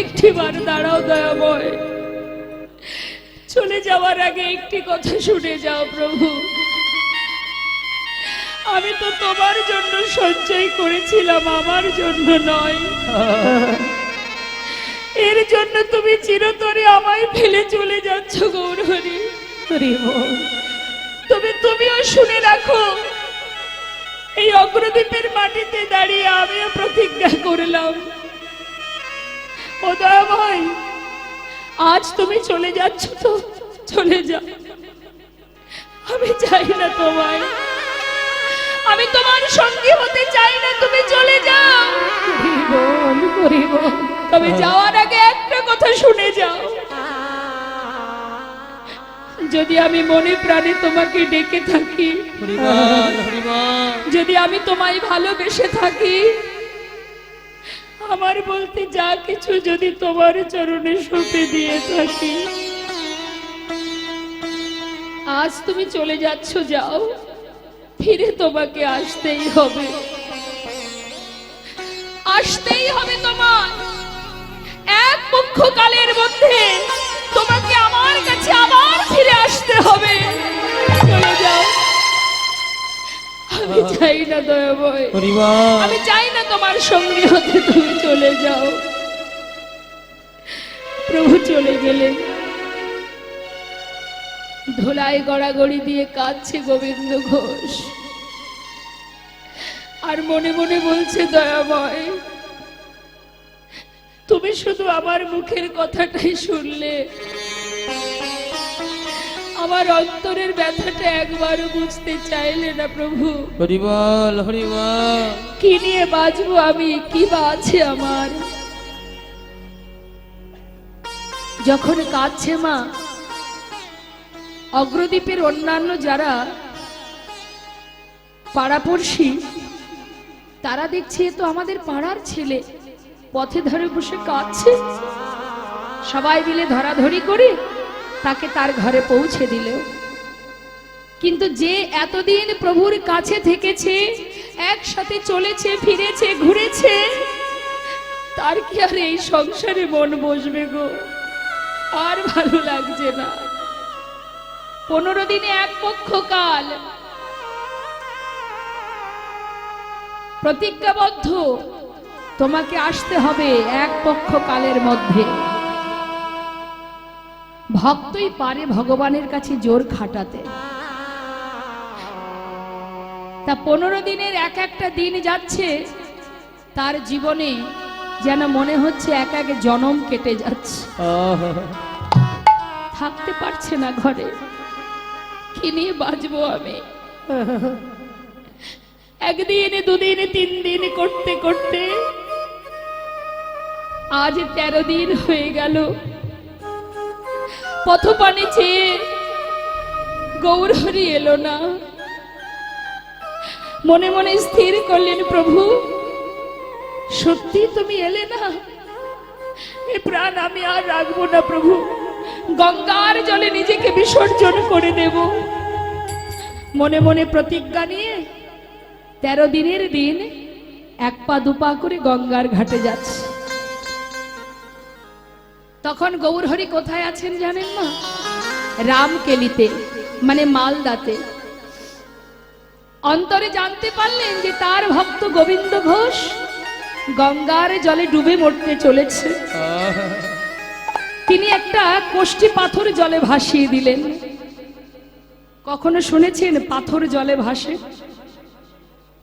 একটিবার দাঁড়াও দয়াময়, চলে যাওয়ার আগে একটি কথা শুনে যাও প্রভু। আমি তো তোমার জন্য সঞ্চয় করেছিলাম, আমার জন্য নয়। এর জন্য তুমি চিরতরে আমায় ফেলে চলে যাচ্ছ গৌরহরি। তুমিও শুনে রাখো, এই অগ্রদ্বীপের মাটিতে দাঁড়িয়ে আমিও প্রতিজ্ঞা করলাম, ও দয়াময়, আজ তুমি চলে যাচ্ছ তো চলে যাও, আমি চাই না তোমায়, আমি তোমার সঙ্গী হতে চাই না, তুমি চলে যাও। তবে যাওয়ার আগে একটা কথা শুনে যাও, যদি আমি মনে প্রাণে তোমাকে ডেকে থাকি, যদি আমি তোমায় ভালোবেসে থাকি, আমার বলতে যা কিছু যদি তোমার চরণে সঁপে দিয়ে থাকি, আজ তুমি চলে যাচ্ছ, যাও, ফিরে তোমাকে আসতেই হবে, আসতেই হবে তোমার। এক পক্ষকালের মধ্যে তোমাকে আমার কাছে আবার ফিরে আসতে হবে। চলে যাও, আমি চাই না দয়াময়, আমি চাই না তোমার সঙ্গী হতে, তুমি চলে যাও। প্রভু চলে গেলেন। ধুলায় গড়াগড়ি দিয়ে কাঁদছে গোবিন্দ ঘোষ, আর মনে মনে বলছে, দয়াময়, তুমি শুধু আমার মুখের কথাটাই শুনলে, আমার অন্তরের ব্যথাটা একবারও বুঝতে চাইলে না প্রভু। হরি বল, হরি বল। কি নিয়ে বাঁচবো আমি, কি বা আছে আমার? যখন কাঁদছে মা, অগ্রদ্বীপের অন্যান্য যারা পাড়াপড়শি, তারা দেখছে এ তো আমাদের পাড়ার ছেলে, পথে ধরে বসে কাঁদছে। সবাই মিলে ধরাধরি করে তাকে তার ঘরে পৌঁছে দিল। কিন্তু যে এতদিন প্রভুর কাছে থেকেছে, একসাথে চলেছে, ফিরেছে, ঘুরেছে, তার কি আর এই সংসারে মন বসবে গো? আর ভালো লাগছে না। 15 দিনে এক পক্ষ কাল প্রতিজ্ঞাবদ্ধ, তোমাকে আসতে হবে এক পক্ষ কালের মধ্যে। ভক্তই পারে ভগবানের কাছে জোর খাটাতে। তা 15 দিনের এক একটা দিন যাচ্ছে, তার জীবনে যেন মনে হচ্ছে এক এক জনম কেটে যাচ্ছে। থাকতে পারছে না ঘরে, কি নিয়ে বাঁচবো আমি? একদিন, দুদিন, 3 দিন করতে করতে আজ 13 দিন হয়ে গেল। পথপানে চেয়ে গৌরহরি এলো না। মনে মনে স্থির করলেন, প্রভু সত্যি তুমি এলে না, এ প্রাণ আমি আর রাখবো না প্রভু, গঙ্গার জলে নিজেকে বিসর্জন করে দেব। মনে মনে প্রতিজ্ঞা নিয়ে 13 দিনের দিন 1 পা 2 পা করে গঙ্গার ঘাটে যাচ্ছে। তখন গৌরহরি কোথায় আছেন জানেন না? রামকেলিতে, মানে মালদাতে। অন্তরে জানতে পারলেন যে তার ভক্ত গোবিন্দ ঘোষ গঙ্গার জলে ডুবে মরতে চলেছে। তিনি একটা কোষ্ঠী পাথর জলে ভাসিয়ে দিলেন। কখনো শুনেছেন পাথর জলে ভাসে?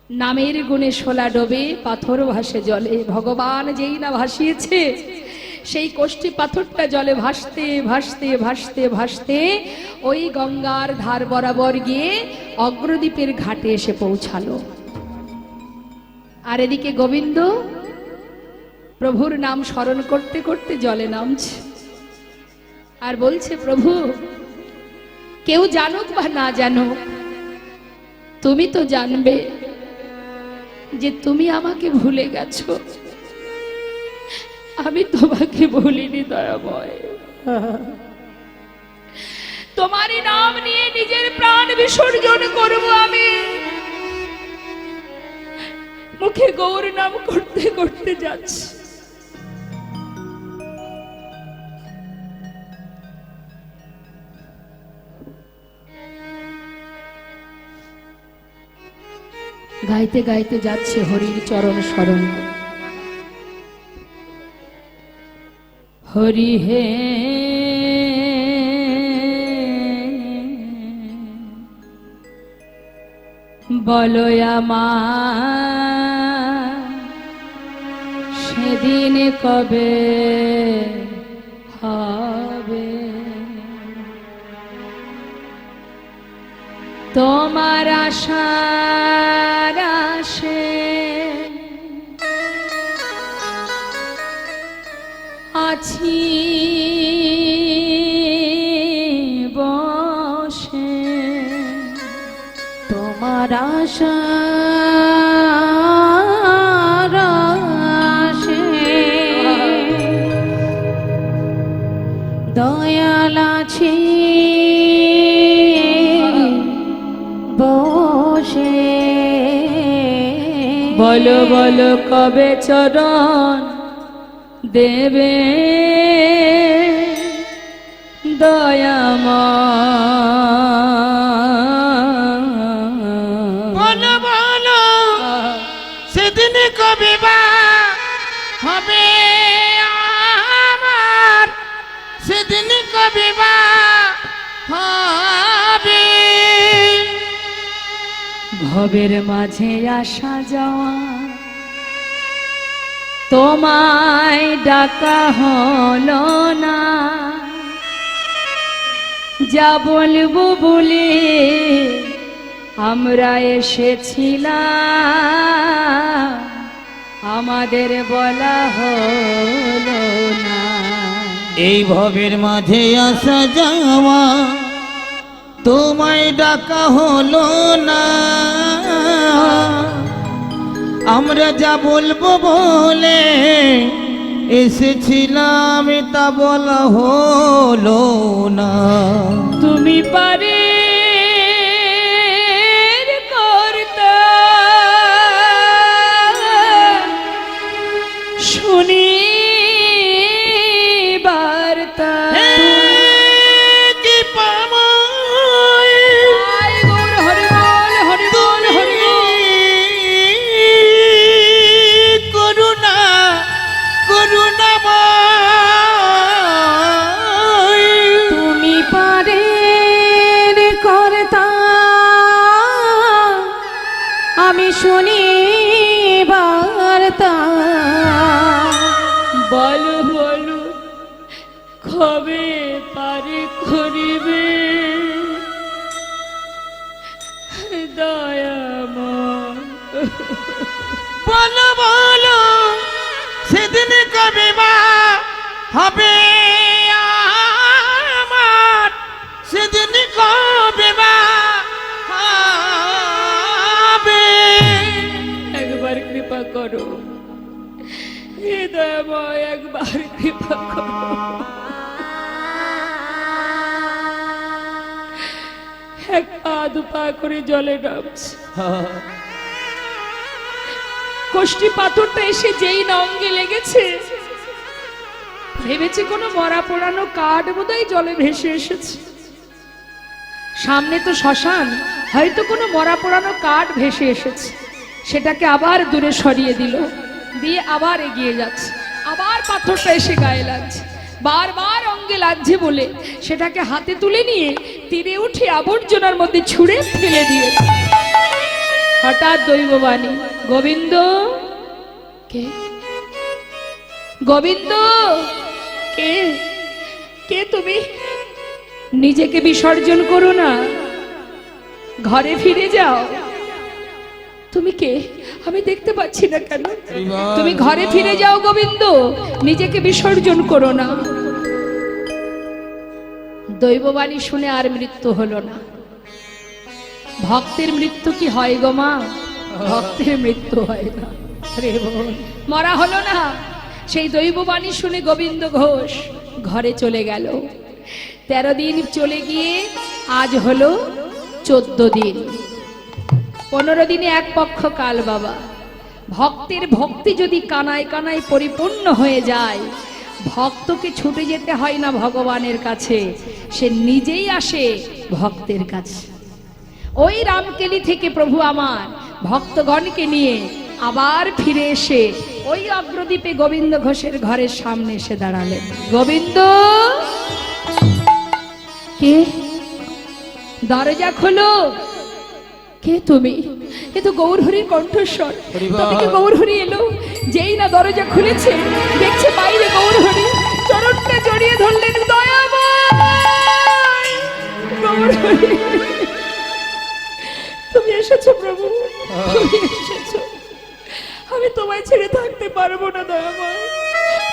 নামের গুণে শোলা ডোবে, পাথর ভাসে জলে। ভগবান যেই না ভাসিয়েছে, সেই কোষ্ঠী পাথরটা জলে ভাসতে ভাসতে ভাসতে ভাসতে ওই গঙ্গার ধার বরাবর গিয়ে অগ্রদ্বীপের ঘাটে এসে পৌঁছালো। আর এদিকে গোবিন্দ প্রভুর নাম স্মরণ করতে করতে জলে নামছে আর বলছে, প্রভু কেউ জানুক বা না জানুক, তুমি তো জানবে যে তুমি আমাকে ভুলে গেছো, আমি তোমাকে ভুলিনি দয়াময়। তোমারই নাম নিয়ে নিজের প্রাণ বিসর্জন করব আমি। মুখে গৌর নাম করতে করতে যাচ্ছি, গাইতে গাইতে যাচ্ছে হরির চরণ শরণ। হরি হে বলো আমার সেদিন কবে হবে, তোমার আশার আশে আছি বসে, তোমার আশার আশে দয়াল আছি বসে। বলো বলো কবে চরণ দেবে দয়াময়। বলো বলো সেদিন কবে বা হবে আমার, সেদিন কবে বা হবে। ভবের মাঝে আসা যাওয়া তোমায় ডাকা হলো না, যা বলবো বলে আমরা এসেছিলাম, আমাদের বলা হলো না। এই ভবের মাঝে আসা যাওয়া তোমায় ডাকা হলো না, আমরা যা বলবো বলে এসেছিলাম তা বলা হলো না। তুমি পারে করতে শুনি বার্তা, কি পামায় আয় গৌর হরি বল হরি বল হরি বল। করুণা করুণাময় তুমি পারে করতা আমি শুনি বার্তা, বলো বলো কবে পারে করিবে দয়াময়। বলো বলো সেদিন কবে বা হবে আমার, সেদিন কবে বা হবে। একবার কৃপা করো হে দয়াময়, একবার কৃপা করো। এক পা দু পা করে জলে নামছে, কোষ্ঠী পাথরটা এসে যেই না অঙ্গে লেগেছে, ভেবেছে কোনো মরা পোড়ানো কাঠ বোধহয় জলে ভেসে এসেছে। সামনে তো শ্মশান, হয়তো কোনো মরা পোড়ানো কাঠ ভেসে এসেছে, সেটাকে আবার দূরে সরিয়ে দিল, দিয়ে আবার এগিয়ে যাচ্ছে। আবার পাথরটা এসে গায়ে লাগছে, বারবার অঙ্গে লাগছে বলে সেটাকে হাতে তুলে নিয়ে তীরে উঠে আবর্জনার মধ্যে ছুঁড়ে ফেলে দিয়েছে। হঠাৎ দৈববাণী, গোবিন্দ কে? গোবিন্দ কে? কে তুমি? নিজেকে বিসর্জন করো না, ঘরে ফিরে যাও। তুমি কে? আমি দেখতে পাচ্ছি না কেন? তুমি ঘরে ফিরে যাও গোবিন্দ, নিজেকে বিসর্জন করো না। দৈববাণী শুনে আর মৃত্যু হলো না। ভক্তের মৃত্যু কি হয় গো মা? ভক্তের মৃত্যু হয় না, মরা হলো না। সেই দৈববাণী শুনে গোবিন্দ ঘোষ ঘরে চলে গেল। 13 দিন চলে গিয়ে আজ হলো 14 দিন। 15 দিনে এক পক্ষ কাল বাবা। ভক্তের ভক্তি যদি কানায় কানায় পরিপূর্ণ হয়ে যায়, ভক্তকে ছুটে যেতে হয় না ভগবানের কাছে, সে নিজেই আসে ভক্তের কাছে। ওই রামকেলি থেকে প্রভু আমার ভক্তগণকে নিয়ে আবার ফিরে এসে ওই অগ্রদ্বীপে গোবিন্দ ঘোষের ঘরের সামনে এসে দাঁড়ালেন। গোবিন্দ, কে? দরজা খোলো। কে তুমি? এ তো গৌরহরির কণ্ঠস্বর। তবে কি গৌরহরি এলো? যেই না দরজা খুলেছে, দেখছে বাইরে গৌরহরি, চরণটা জড়িয়ে ধরলেন। দয়াময় গৌরহরি, তুমি এসেছো প্রভু, তুমি এসেছো। আমি তোমায় ছেড়ে থাকতে পারবো না দয়াময়।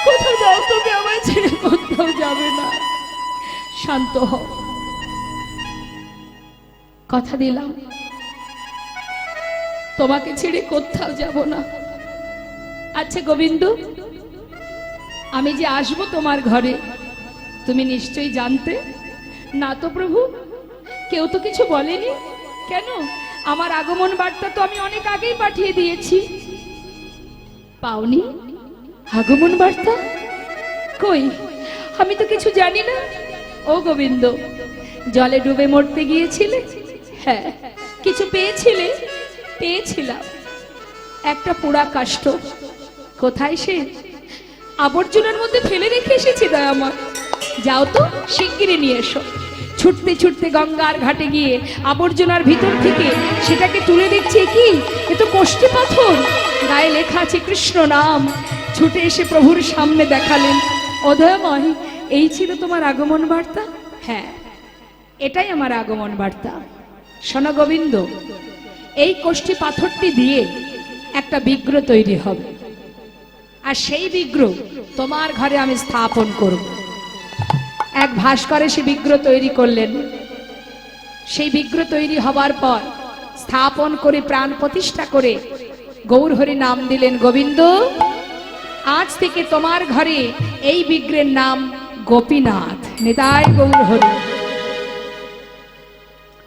কোথাও যাও, তুমি আমায় ছেড়ে কোথাও যাবে না। শান্ত হও, কথা দিলাম তোমাকে ছেড়ে কোথাও যাব না। আচ্ছা গোবিন্দ, আমি যে আসবো তোমার ঘরে তুমি নিশ্চয়ই জানতে? না তো প্রভু, কেউ তো কিছু বলেনি। কেন? আমার আগমন বার্তা তো আমি অনেক আগেই পাঠিয়ে দিয়েছি। পাওনি আগমন বার্তা? কই, আমি তো কিছু জানি না। ও গোবিন্দ, জলে ডুবে মরতে গিয়েছিলে? হ্যাঁ। কিছু পেয়েছিলে? পেয়েছিলাম একটা পোড়া কাষ্ঠ। কোথায় সে? আবর্জনার মধ্যে ফেলে রেখে এসেছি দয়াময়। যাও তো, শিগগিরই নিয়ে এসো। ছুটতে ছুটতে গঙ্গার ঘাটে গিয়ে আবর্জনার ভিতর থেকে সেটাকে তুলে দেখছি, কি এ তো কোষ্ঠী পাথর, গায়ে লেখা আছে কৃষ্ণ নাম। ছুটে এসে প্রভুর সামনে দেখালেন। ও দয়াময়, এই ছিল তোমার আগমন বার্তা? হ্যাঁ, এটাই আমার আগমন বার্তা। শোনো গোবিন্দ, এই কোষ্ঠী পাথরটি দিয়ে একটা বিগ্রহ তৈরি হবে, আর সেই বিগ্রহ তোমার ঘরে আমি স্থাপন করব। এক ভাস্করে সে বিগ্রহ তৈরি করলেন। সেই বিগ্রহ তৈরি হবার পর স্থাপন করে প্রাণ প্রতিষ্ঠা করে গৌরহরি নাম দিলেন গোবিন্দ। আজ থেকে তোমার ঘরে এই বিগ্রহের নাম গোপীনাথ। নিতাই গৌরহরি।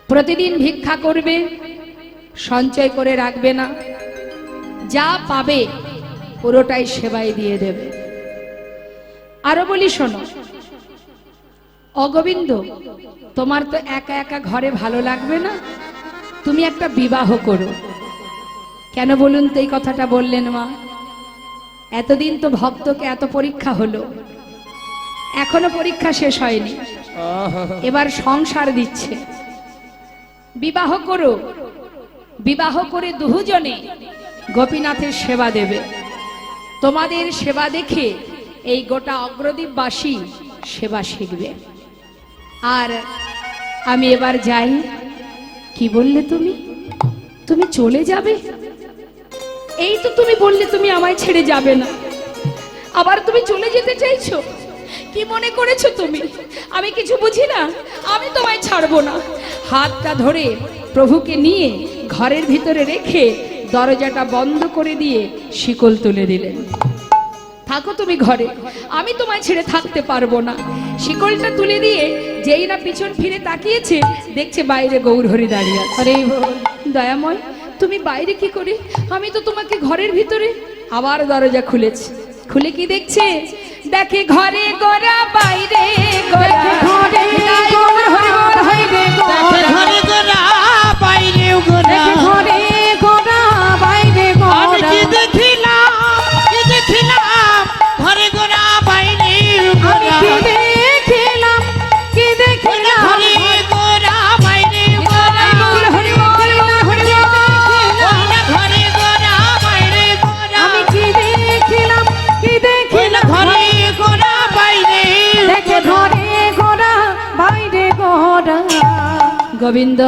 প্রতিদিন ভিক্ষা করবে, সঞ্চয় করে রাখবে না, যা পাবে পুরোটাই সেবায় দিয়ে দেবে। আরো বলি শোনো, অগোবিন্দ, তোমার তো একা একা ঘরে ভালো লাগবে না, তুমি একটা বিবাহ করো। কেন বলুন তো এই কথাটা বললেন মা? এতদিন তো ভক্তকে এত পরীক্ষা হলো, এখনো পরীক্ষা শেষ হয়নি, এবার সংসার দিচ্ছে। বিবাহ করো, বিবাহ করে দুজনে গোপীনাথের সেবা দেবে। তোমাদের সেবা দেখে এই গোটা অগ্রদ্বীপবাসী সেবা শিখবে। আর আমি এবার যাই। কি বললে তুমি? তুমি চলে যাবে? এই তো তুমি বললে তুমি আমায় ছেড়ে যাবে না, আবার তুমি চলে যেতে চাইছো? কি মনে করেছো তুমি আমি কিছু বুঝি না? আমি তোমায় ছাড়বো না। হাতটা ধরে প্রভুকে নিয়ে ঘরের ভিতরে রেখে দরজাটা বন্ধ করে দিয়ে শিকল তুলে দিলেন। থাকো তুমি ঘরে, আমি তোমায় ছেড়ে থাকতে পারবো না। শিকলটা তুলে দিয়ে যেই না পিছন ফিরে তাকিয়েছে, দেখছে বাইরে গৌরহরি দাঁড়িয়ে আছে। আরে দয়াময়, তুমি বাইরে কি করে? আমি তো তোমাকে ঘরের ভিতরে। আবার দরজা খুলেছে, খুলে কি দেখছে? দেখে ঘরে গোরা, বাইরে গোরা, ঘরে গৌরহরি বাইরে গোরা, ঘরে গোরা বাইরে গোরা, ঘরে গোরা বাইরে আমি গোরা। কি দেখিলাম, কি দেখিলাম, ঘরে গোরা বাইরে গোরা, কি দেখিলাম, কি দেখিলাম, ঘরে গোরা বাইরে গোরা, গৌরহরি গৌরহরি ঘরে গোরা বাইরে গোরা, আমি কি দেখিলাম, কি দেখিলাম, ঘরে গোরা বাইরে দেখে ঘরে গোরা বাইরে গোরা। গোবিন্দ,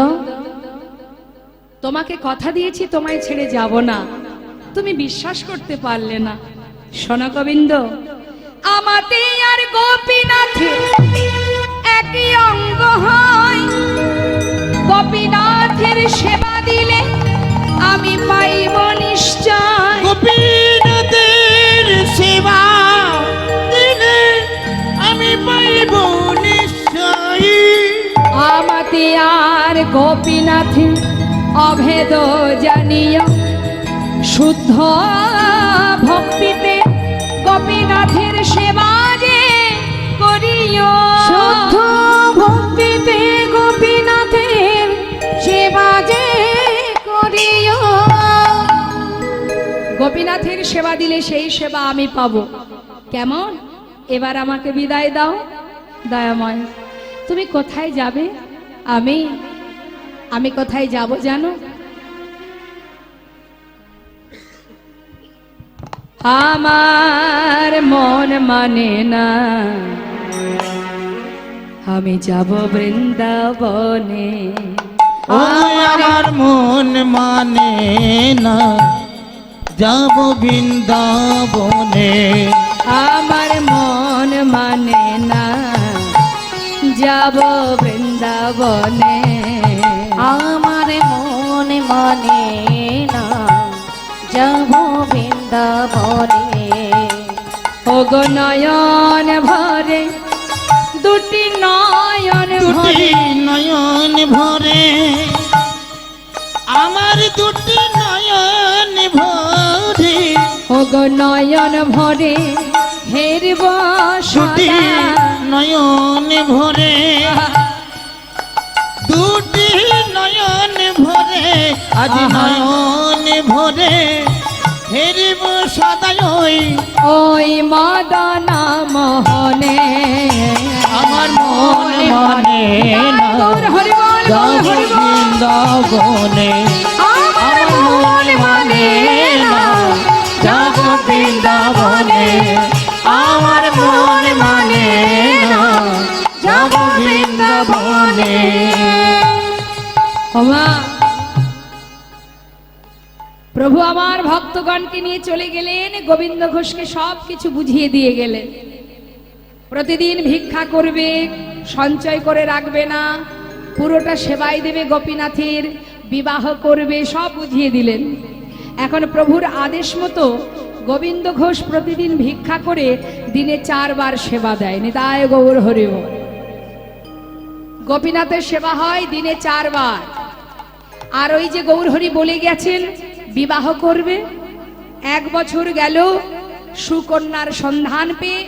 তোমাকে কথা দিয়েছি তোমায় ছেড়ে যাব না, তুমি বিশ্বাস করতে পারলে না। শোনো গোবিন্দ, আমাতে আর গোপীনাথে একই অঙ্গ হয়। গোপীনাথের সেবা দিলে আমি পাইব নিশ্চয়। গোপীনাথের সেবা দিলে আমি পাইব নিশ্চয়। আমাতে আর গোপীনাথে অভেদ জানিও, শুদ্ধ ভক্তিতে গোপীনাথের সেবা যে করিও। শুদ্ধ ভক্তিতে গোপীনাথের সেবা যে করিও। গোপীনাথের সেবা দিলে সেই সেবা আমি পাবো। কেমন? এবার আমাকে বিদায় দাও দয়াময়। তুমি কোথায় যাবে? আমি কোথায় যাব জানো? আমার মন মানে না, আমি যাব বৃন্দাবনে। ও আমার মন মানে না, যাব বৃন্দাবনে। আমার মন মানে না, যাব বৃন্দাবনে। আমার মন মানে না, যাব বৃন্দাবনে। ওগো নয়ন ভরে, দুটি নয়ন দুটি ভরে, নয়ন ভরে, আমার দুটি নয়ন ভরে। ওগো নয়ন ভরে হেরব দুটি সদা। নয়ন ভরে, দুটি নয়ন ভরে, আজ নয়ন ভরে হেরিব সদাই ওই মদনা মোহনে। আমার মন মানে না, গৌর হরি বল, যাব গৌর হরি বল। বৃন্দাবনে। আমার মন মানে না, যাব বৃন্দাবনে। আমার মন মানে না, যাব বৃন্দাবনে। ওমা, প্রভু আমার ভক্তগণকে নিয়ে চলে গেলেন, গোবিন্দ ঘোষকে সব কিছু বুঝিয়ে দিয়ে গেলেন। প্রতিদিন ভিক্ষা করবে, সঞ্চয় করে রাখবে না, পুরোটা সেবাই দেবে গোপীনাথের, বিবাহ করবে, সব বুঝিয়ে দিলেন। এখন প্রভুর আদেশ মতো গোবিন্দ ঘোষ প্রতিদিন ভিক্ষা করে দিনে 4 বার সেবা দেয়। নিতাই গৌর হরি বল। গোপীনাথের সেবা হয় দিনে 4 বার। আর ওই যে গৌর হরি বলে গেছেন বিবাহ করবে, 1 বছর গেল, সুকন্যার সন্ধান পেয়ে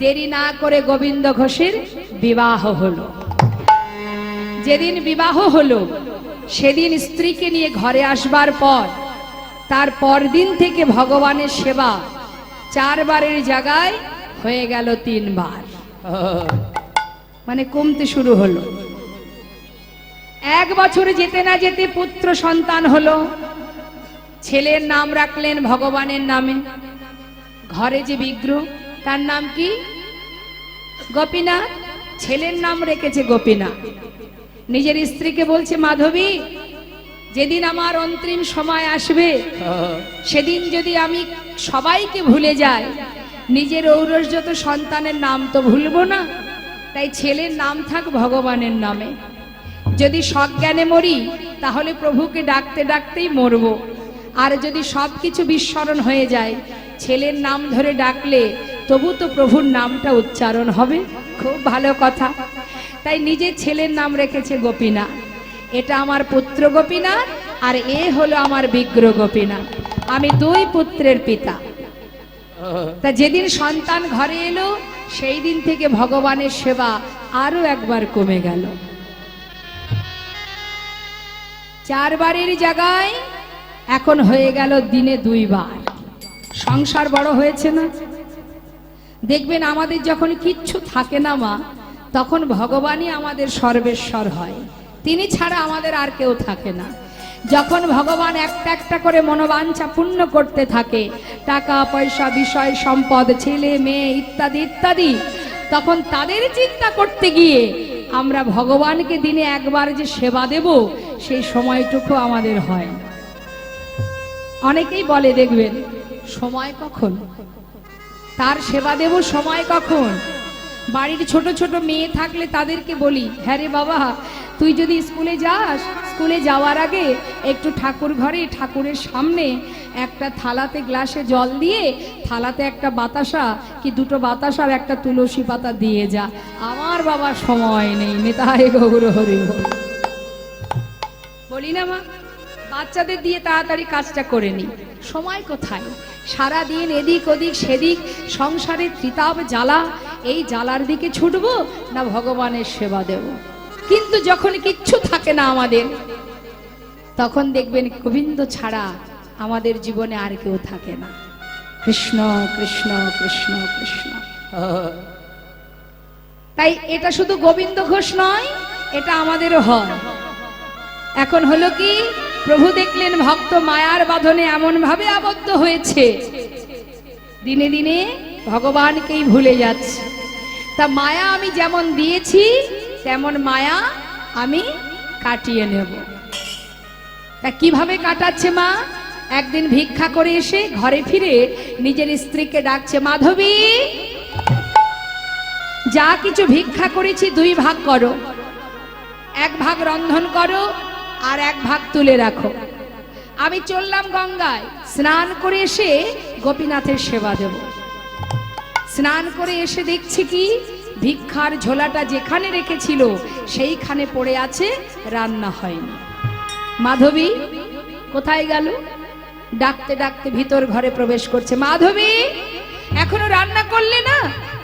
দেরি না করে গোবিন্দ ঘোষের বিবাহ হলো। যেদিন বিবাহ হলো সেদিন স্ত্রীকে নিয়ে ঘরে আসবার পর তার পরদিন থেকে ভগবানের সেবা 4 বারের জায়গায় হয়ে গেল 3 বার, মানে কমতে শুরু হলো। 1 বছর যেতে না যেতে পুত্র সন্তান হলো। ছেলের নাম রাখলেন ভগবানের নামে। ঘরে যে বিগ্রহ তার নাম কি? গোপীনাথ। ছেলের নাম রেখেছে গোপীনাথ। নিজের স্ত্রীকে বলছে, মাধবী, যেদিন আমার অন্তিম সময় আসবে সেদিন যদি আমি সবাইকে ভুলে যাই, নিজের ঔরসযত সন্তানের নাম তো ভুলবো না, তাই ছেলের নাম থাক ভগবানের নামে। যদি সজ্ঞানে মরি তাহলে প্রভুকে ডাকতে ডাকতেই মরবো, আর যদি সবকিছু বিস্মরণ হয়ে যায় ছেলের নাম ধরে ডাকলে তবু তো প্রভুর নামটা উচ্চারণ হবে। খুব ভালো কথা। তাই নিজের ছেলের নাম রেখেছে গোপীনাথ। এটা আমার পুত্র গোপীনাথ, আর এ হলো আমার বিগ্রহ গোপীনাথ। আমি 2 পুত্রের পিতা। তা যেদিন সন্তান ঘরে এলো সেই দিন থেকে ভগবানের সেবা আরো 1 বার কমে গেল। 4 বারের জায়গায় এখন হয়ে গেল দিনে 2 বার। সংসার বড় হয়েছে না? দেখবেন আমাদের যখন কিচ্ছু থাকে না মা, তখন ভগবানই আমাদের সর্বেশ্বর হয়। তিনি ছাড়া আমাদের আর কেউ থাকে না। যখন ভগবান একটা একটা করে মনোবাঞ্ছা পূর্ণ করতে থাকে, টাকা পয়সা, বিষয় সম্পদ, ছেলে মেয়ে ইত্যাদি ইত্যাদি, তখন তাদের চিন্তা করতে গিয়ে আমরা ভগবানকে দিনে 1 বার যে সেবা দেব সেই সময়টুকু আমাদের হয়। অনেকেই বলে, দেখবেন সময় কখন তার সেবা দেব, সময় কখন। বাড়ির ছোট ছোট মেয়ে থাকলে তাদেরকে বলি, হ্যাঁ রে বাবা, তুই যদি স্কুলে যাস, স্কুলে যাওয়ার আগে একটু ঠাকুর ঘরে ঠাকুরের সামনে একটা থালাতে গ্লাসে জল দিয়ে থালাতে একটা বাতাসা কি 2টো বাতাসার একটা তুলসী পাতা দিয়ে যা। আমার বাবা সময় নেই, নিতাই গৌর হরি বল। বলি না মা, বাচ্চাদের দিয়ে তাড়াতাড়ি কাজটা করে নি, সময় কোথায়? সারা দিন এদিক ওদিক সেদিক সংসারে ত্রিতাপ জ্বালা, এই জ্বালার দিকে ছুটবো না ভগবানের সেবা দেব? কিন্তু যখন কিচ্ছু থাকে না আমাদের, তখন দেখবেন গোবিন্দ ছাড়া আমাদের জীবনে আর কেউ থাকে না। কৃষ্ণ কৃষ্ণ কৃষ্ণ কৃষ্ণ। তাই এটা শুধু গোবিন্দ ঘোষ নয়, এটা আমাদেরও হয়। এখন হলো কি, প্রভু দেখলেন ভক্ত মায়ার বাঁধনে এমন ভাবে আবদ্ধ হয়েছে, দিনে দিনে ভগবানকেই ভুলে যাচ্ছে। তা মায়া আমি যেমন দিয়েছি তেমন মায়া আমি কাটিয়ে নেব। তা কিভাবে কাটাচ্ছে মা? একদিন ভিক্ষা করে এসে ঘরে ফিরে নিজের স্ত্রীকে ডাকছে, মাধবী, যা কিছু ভিক্ষা করেছি 2 ভাগ করো, 1 ভাগ রন্ধন করো আর 1 ভাগ তুলে রাখো। আমি চললাম গঙ্গায়, স্নান করে এসে গোপীনাথের সেবা দেব। স্নান করে এসে দেখছি কি, ভিক্ষার ঝোলাটা যেখানে রেখেছিল সেইখানে পড়ে আছে, রান্না হয়নি। মাধবী কোথায় গেল? ডাকতে ডাকতে ভিতর ঘরে প্রবেশ করছে, মাধবী এখনো রান্না করলে না?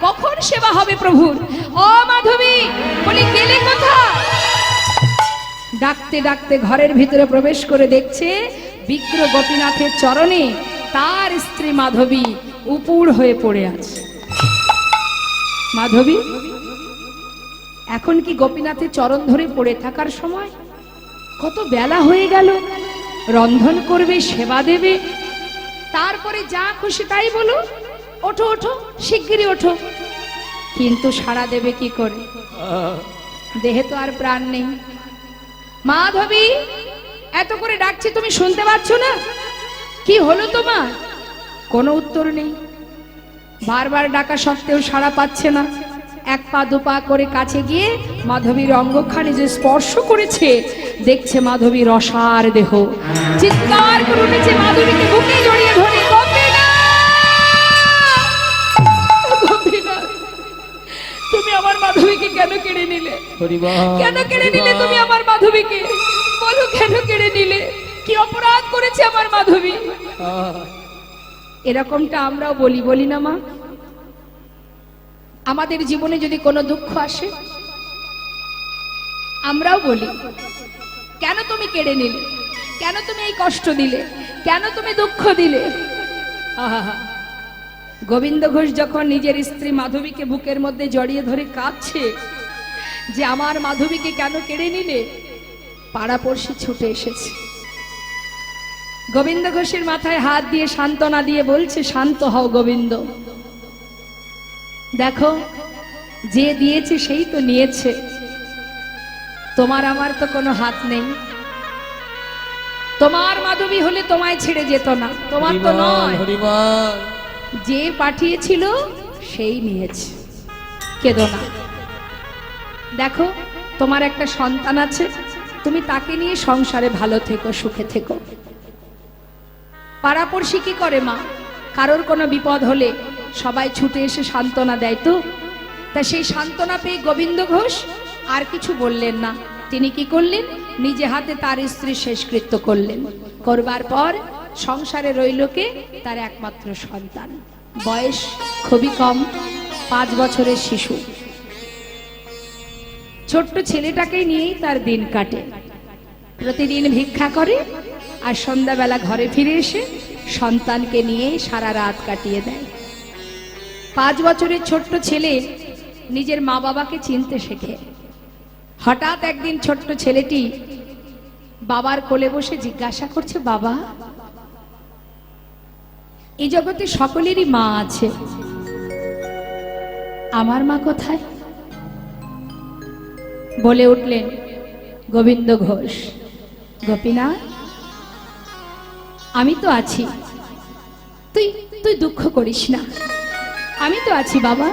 কখন সেবা হবে প্রভুর? ও মাধবী, বলে গেলে কোথায়? ডাকতে ডাকতে ঘরের ভিতরে প্রবেশ করে দেখছে বিগ্র গোপীনাথের চরণে তার স্ত্রী মাধবী উপুড় হয়ে পড়ে আছে। মাধবী, এখন কি গোপীনাথের চরণ ধরে পড়ে থাকার সময়? কত বেলা হয়ে গেল, রন্ধন করবে, সেবা দেবে, তারপরে যা খুশি তাই বলো, ওঠো ওঠো, শিগগিরই ওঠো। কিন্তু সাড়া দেবে কি করে? দেহে তো আর প্রাণ নেই। মাধবী, এত করে ডাকছি তুমি শুনতে পাচ্ছ না? কি হলো তোমার? কোনো উত্তর নেই। বারবার ডাকা সত্ত্বেও সাড়া পাচ্ছে না। 1 পা 2 পা করে কাছে গিয়ে মাধবীর অঙ্গখানি যে স্পর্শ করেছে, দেখছে মাধবীর রসার দেহ। চিৎকার করে উঠেছে, মাধবীকে বুকে জড়িয়ে ধরে, তুমি আমার মাধবীকে কেন কেড়ে নিলে? কেন কেড়ে নিলে তুমি আমার মাধবীকে? বলো কেন কেড়ে নিলে? কি অপরাধ করেছে আমার মাধবী? এরকমটা আমরাও বলি না মা? আমাদের জীবনে যদি কোনো দুঃখ আসে আমরাও বলি, কেন তুমি কেড়ে নিলে? কেন তুমি এই কষ্ট দিলে? কেন তুমি দুঃখ দিলে? আহা, গোবিন্দ ঘোষ যখন নিজের স্ত্রী মাধবীকে বুকের মধ্যে জড়িয়ে ধরে কাঁদছে যে আমার মাধবীকে কেন কেড়ে নিলে, পাড়াপড়শি ছুটে এসেছে। গোবিন্দ ঘোষের মাথায় হাত দিয়ে সান্ত্বনা দিয়ে বলছে, শান্ত হও গোবিন্দ, দেখো যে দিয়েছে সেই তো নিয়েছে, তোমার আমার তো কোনো হাত নেই। তোমার মাধবী হলে তোমায় ছেড়ে যেত না, তোমার তো নয়। যে পাঠিয়েছিল সেই নিয়েছে, কেঁদো না। দেখো তোমার একটা সন্তান আছে, তুমি তাকে নিয়ে সংসারে ভালো থেকো, সুখে থেকো। পাড়াপড়শি কি করে মা? কারোর কোনো বিপদ হলে সবাই ছুটে এসে সান্ত্বনা দেয় তো। তা সেই সান্ত্বনা পেয়ে গোবিন্দ ঘোষ আর কিছু বললেন না। তিনি কি করলেন? নিজে হাতে তার স্ত্রী শেষকৃত্য করলেন। করবার পর সংসারে রইল কে? তার একমাত্র সন্তান, বয়স খুবই কম, 5 বছরের শিশু। ছোট্ট ছেলেটাকে নিয়েই তার দিন কাটে। প্রতিদিন ভিক্ষা করে আর সন্ধ্যাবেলা ঘরে ফিরে এসে সন্তানকে নিয়ে সারা রাত কাটিয়ে দেয়। 5 বছরের ছোট্ট ছেলে নিজের মা বাবাকে চিনতে শেখে। হঠাৎ একদিন ছোট্ট ছেলেটি বাবার কোলে বসে জিজ্ঞাসা করছে, বাবা, এই জগতে সকলেরই মা আছে, আমার মা কোথায়? বলে উঠলেন গোবিন্দ ঘোষ, গোপীনাথ, আমি তো আছি, তুই তুই দুঃখ করিস না, আমি তো আছি বাবা,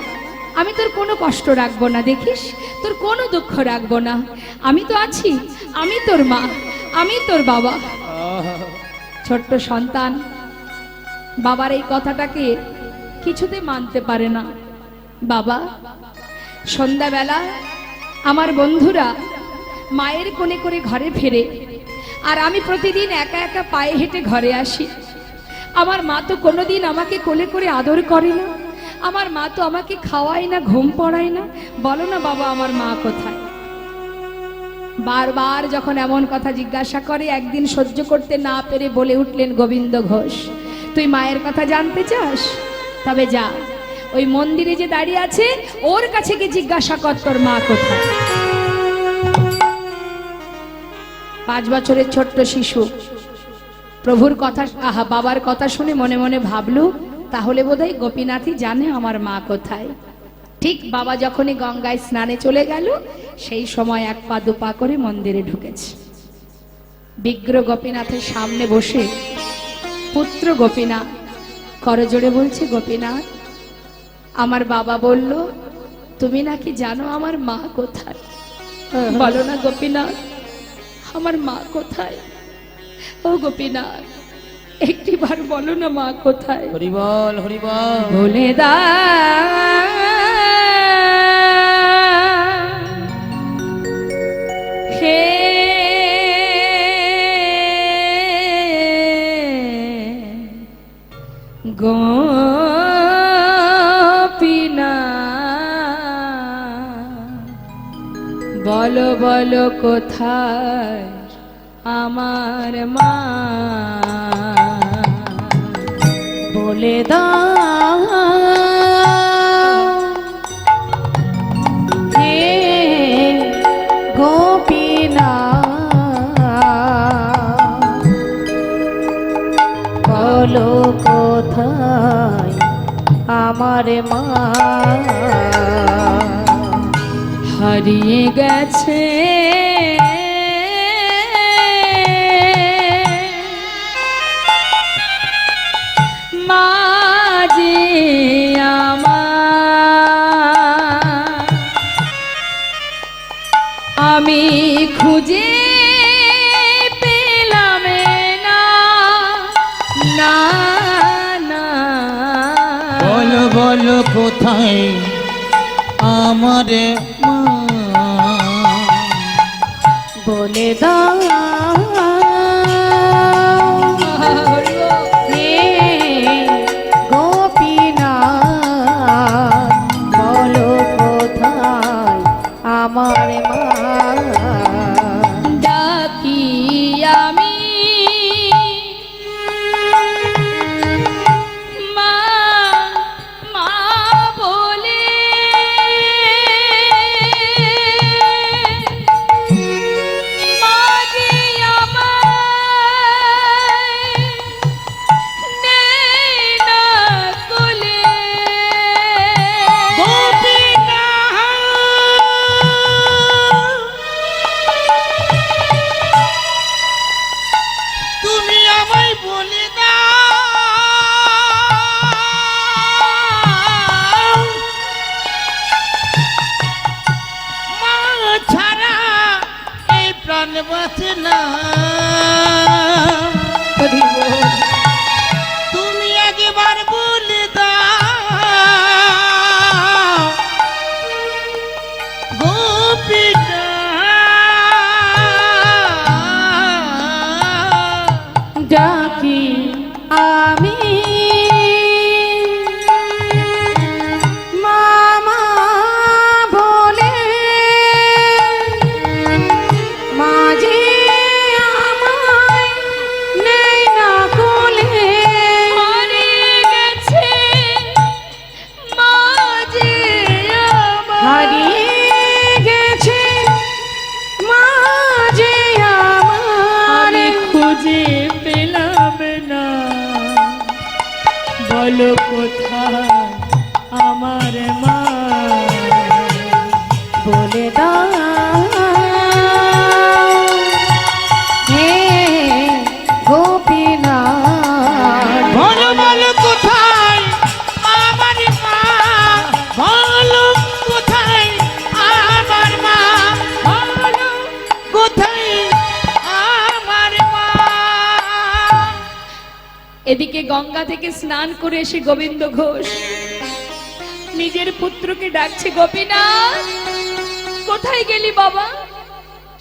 আমি তোর কোনো কষ্ট রাখবো না, দেখিস তোর কোনো দুঃখ রাখবো না, আমি তো আছি, আমি তোর মা, আমি তোর বাবা। ছোট্ট সন্তান বাবার এই কথাটাকে কিছুতে মানতে পারে না। বাবা, সন্ধ্যাবেলা আমার বন্ধুরা মায়ের কোলে করে ঘরে ফেরে, আর আমি প্রতিদিন একা একা পায়ে হেঁটে ঘরে আসি। আমার মা তো কোনোদিন আমাকে কোলে করে আদর করে না, আমার মা তো আমাকে খাওয়ায় না, ঘুম পড়ায় না। বলো না বাবা, আমার মা কোথায়? বারবার যখন এমন কথা জিজ্ঞাসা করে, একদিন সহ্য করতে না পেরে বলে উঠলেন গোবিন্দ ঘোষ, তুই মায়ের কথা জানতে চাস? তবে যা, ওই মন্দিরে যে দাঁড়িয়ে আছে ওর কাছে গিয়ে জিজ্ঞাসা কর তোর মা কোথায়। 5 বছরের ছোট্ট শিশু প্রভুর কথা, আহা, বাবার কথা শুনে মনে মনে ভাবলু, তাহলে বোধহয় গোপীনাথই জানে আমার মা কোথায়। ঠিক বাবা যখনই গঙ্গায় স্নানে চলে গেল, সেই সময় 1 পা 2 পা করে মন্দিরে ঢুকেছে। বিগ্র গোপীনাথের সামনে বসে পুত্র গোপীনাথ করজোড়ে বলছে, গোপীনাথ, আমার বাবা বলল তুমি নাকি জানো আমার মা কোথায়। বলো না গোপীনাথ, আমার মা কোথায়? ও গোপীনাথ, একটিবার বলো না মা কোথায়। হরিবল হরিবল। বলে দা হে গোপীনাথ, বলো বলো কোথায় আমার মা। বলে দাও হে গোপীনাথ, বলো কোথায় আমার মা। হারিয়ে গেছে মা যে আমার, আমি খুঁজে পেলাম না, না না। বলো বলো কোথায় আমার মা। বলে দাও হে গোপীনাথ, বলো কোথায় আমার মা। ডাকি আমি মা মা বলে, মা যে আমায় নেয় না কোলে। তুমি আমায় বলে দাও, মা ছাড়া এই প্রাণ বাঁচে না। তুমি একবার বলে দাও গোপীনাথ। ডাকি আমি মামা বলে, মাঝে আমায় নেই না কোলে। হারিয়ে গেছে মা যে আমার, হারিয়ে গেছে মাঝে আমার, আমি খুঁজে পেলাম না, বলো কোথায় আমার মা। বলে দাও হে গোপীনাথ, বলো বলো কোথায় আমার মা। বলো কোথায় আমার মা। বলো কোথায় আমার মা। এদিকে গঙ্গা থেকে স্নান করে এসে গোবিন্দ ঘোষ নিজের পুত্রকে ডাকছে, গোপীনাথ কোথায় গেলি বাবা?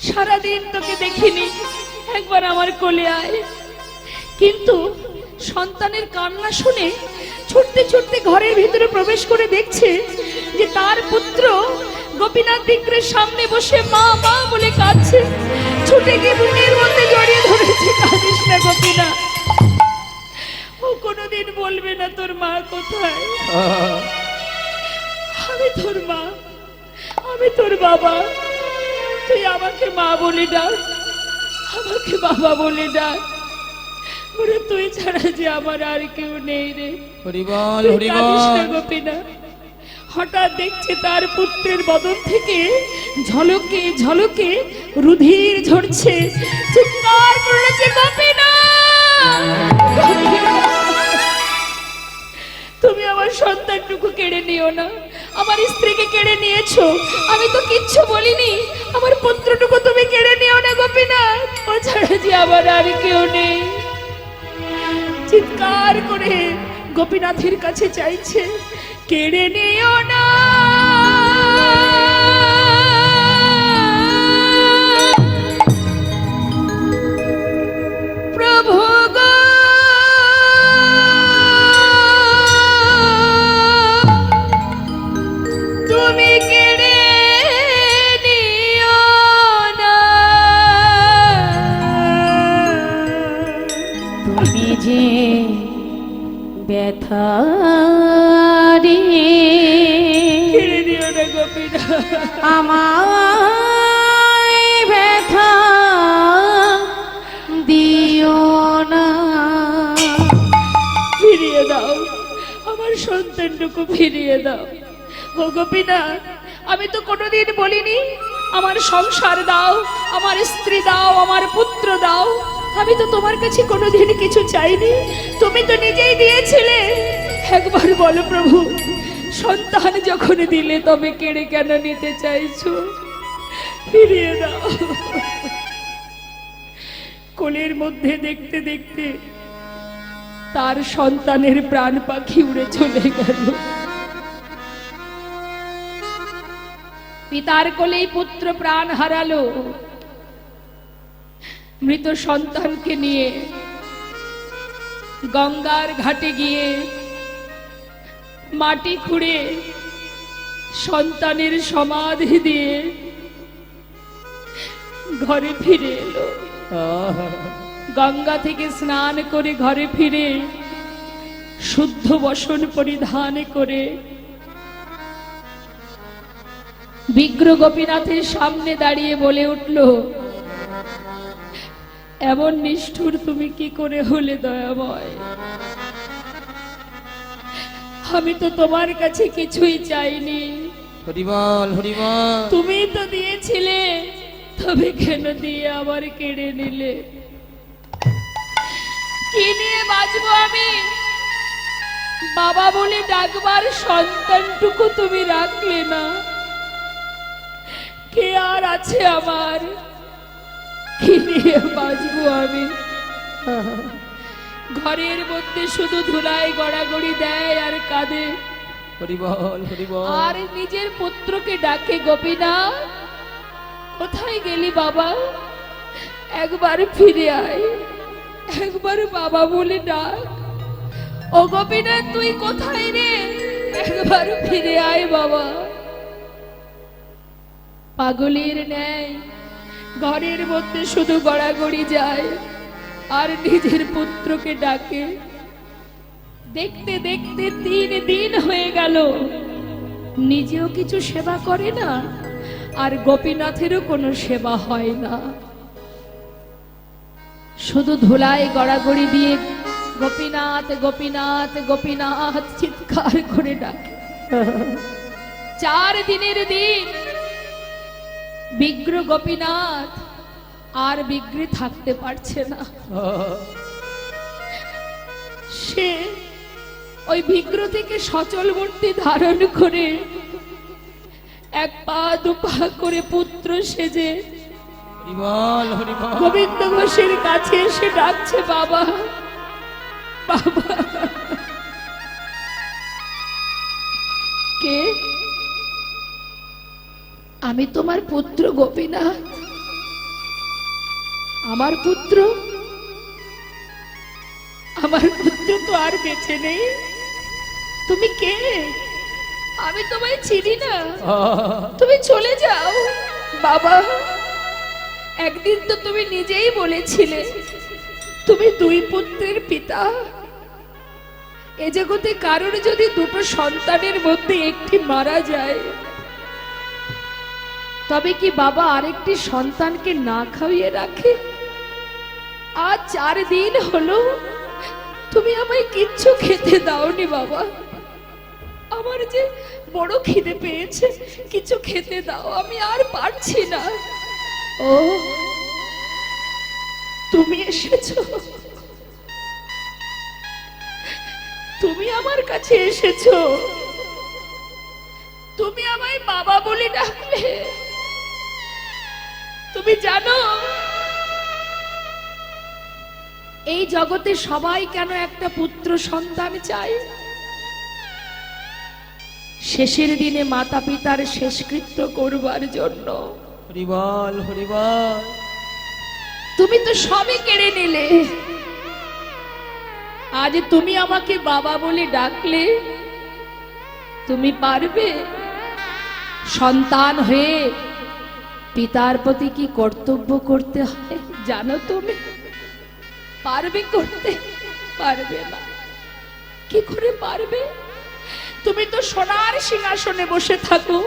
সারাদিন তোকে দেখিনি, একবার আমার কোলে আয়। কিন্তু সন্তানের কান্না শুনে ছুটতে ছুটতে ঘরের ভিতরে প্রবেশ করে দেখছে যে তার পুত্র গোপীনাথ বিগ্রহের সামনে বসে মা মা বলে কাঁদছে। ছুটে গিয়ে বুকের মধ্যে জড়িয়ে ধরেছে, কাঁদিস না গোপীনাথ, ও কোনোদিন বলবে না তোর মা কোথায়। আমি তোর মা, আমি তোর বাবা, তুই আমাকে মা বলে ডাক, আমাকে বাবা বলে ডাক। ওরে তুই ছাড়া যে আমার আর কেউ নেই রে। হরিবল তুই হরিবল। কাঁদিস না গোপীনাথ। হঠাৎ দেখছে তার পুত্রের বদন থেকে ঝলকে ঝলকে রুধির ঝরছে। চিৎকার করেছে গোপীনাথ, তুমি আমার সন্তানটুকু কেড়ে নিও না, আমার স্ত্রীকে কেড়ে নিয়েছো, আমি তো কিচ্ছু বলিনি, আমার পুত্রটুকু তুমি কেড়ে নিও না গোপীনাথ, ও ছাড়া যে আমার আর কেউ নেই। চিৎকার করে গোপীনাথের কাছে চাইছে, কেড়ে নিও না প্রভু গো, তুমি কেড়ে নিও না, তুমি যে ব্যথা রে কেড়ে নিও না গোপীনাথ, আমায় ব্যথা দিও না। ফিরিয়ে দাও আমার সন্তানটুকু, ফিরিয়ে দাও। ও গোপীনাথ, আমি তো কোনোদিন বলিনি আমার সংসার দাও, আমার স্ত্রী দাও, আমার পুত্র দাও, আমি তো তোমার কাছে কোনোদিন কিছু চাইনি, তুমি তো নিজেই দিয়েছিলে। একবার বলো প্রভু, সন্তান যখন দিলে তবে কেড়ে কেন নিতে চাইছো? ফিরিয়ে দাও। কোলের মধ্যে দেখতে দেখতে তার সন্তানের প্রাণ পাখি উড়ে চলে গেল। পিতার কোলেই পুত্র প্রাণ হারালো। মৃত সন্তানকে নিয়ে গঙ্গার ঘাটে গিয়ে মাটি খুঁড়ে সন্তানের সমাধি দিয়ে ঘরে ফিরে এলো। গঙ্গা থেকে স্নান করে ঘরে ফিরে শুদ্ধ বসন পরিধান করে বিগ্রহ গোপীনাথের সামনে দাঁড়িয়ে বলে উঠল, এমন নিষ্ঠুর তুমি কি করে হলে দয়াময়? আমি তো তোমার কাছে কিছুই চাইনি, হরিবল হরিবল। তুমি তো দিয়েছিলে, তবে কেন দিয়ে আবার কেড়ে নিলে? কি নিয়ে বাঁচবো আমি? বাবা বলে ডাকবার সন্তানটুকু তুমি রাখলে না, কে আর আছে আমার? কি নিয়ে বাঁচবো আমি? ঘরের মধ্যে শুধু ধুলায় গড়াগড়ি দেয় আর কাঁদে, হরিবল হরিবল। আর নিজের পুত্রকে ডাকে, গোপীনাথ কোথায় গেলি বাবা? একবার ফিরে আয়, একবার বাবা বলে ডাক। ও গোপীনাথ তুই কোথায় রে? একবার ফিরে আয় বাবা। পাগলের ন্যায় ঘরের মধ্যে শুধু গড়াগড়ি যায় আর নিজের পুত্রকে ডাকে। দেখতে দেখতে 3 দিন হয়ে গেল, নিজেও কিছু সেবা করে না, আর গোপীনাথেরও কোনো সেবা হয় না। শুধু ধুলায় গড়াগড়ি দিয়ে গোপীনাথ গোপীনাথ গোপীনাথ চিৎকার করে ডাকে। 4 দিনের দিন বিগ্রহ গোপীনাথ আর বিগ্রহে থাকতে পারছে না। সে ওই বিগ্রহ থেকে সচল মূর্তি ধারণ করে 1 পা 2 পা করে পুত্র সেজে হরিবল হরিবল। গোবিন্দ ঘোষের কাছে এসে ডাকছে, বাবা বাবা। কে? আমি তোমার পুত্র গোপীনাথ। আমার পুত্র? আমার পুত্র তো আর বেঁচে নেই। তুমি কে? আমি তোমায় চিনি না, তুমি চলে যাও। বাবা, একদিন তো তুমি নিজেই বলেছিলে তুমি দুই পুত্রের পিতা। এ জগতে কারোর যদি দুটো সন্তানের মধ্যে একটি মারা যায়, তবে কি বাবা আরেকটি সন্তানকে না খাইয়ে রাখে? আজ 4 দিন হলো তুমি আমায় কিচ্ছু খেতে দাওনি বাবা। আমার যে বড় খিদে পেয়েছে, কিছু খেতে দাও, আমি আর পারছি না। ও, তুমি এসেছো, তুমি আমার কাছে এসেছো, তুমি আমায় বাবা বলে ডাকলে। তুমি জানো এই জগতে সবাই কেন একটা পুত্র সন্তান চায়? শেষের দিনে মাতা পিতার শেষকৃত্য করবার জন্য। হরিবল হরিবল। তুমি তো সবই কেড়ে নিলে, আজ তুমি আমাকে বাবা বলে ডাকলে। তুমি পারবে সন্তান হয়ে পিতার প্রতি কি কর্তব্য করতে হয় জানো? তুমি পারবে করতে? পারবে না। কি করে পারবে? তুমি তো সোনার সিংহাসনে বসে থাকো,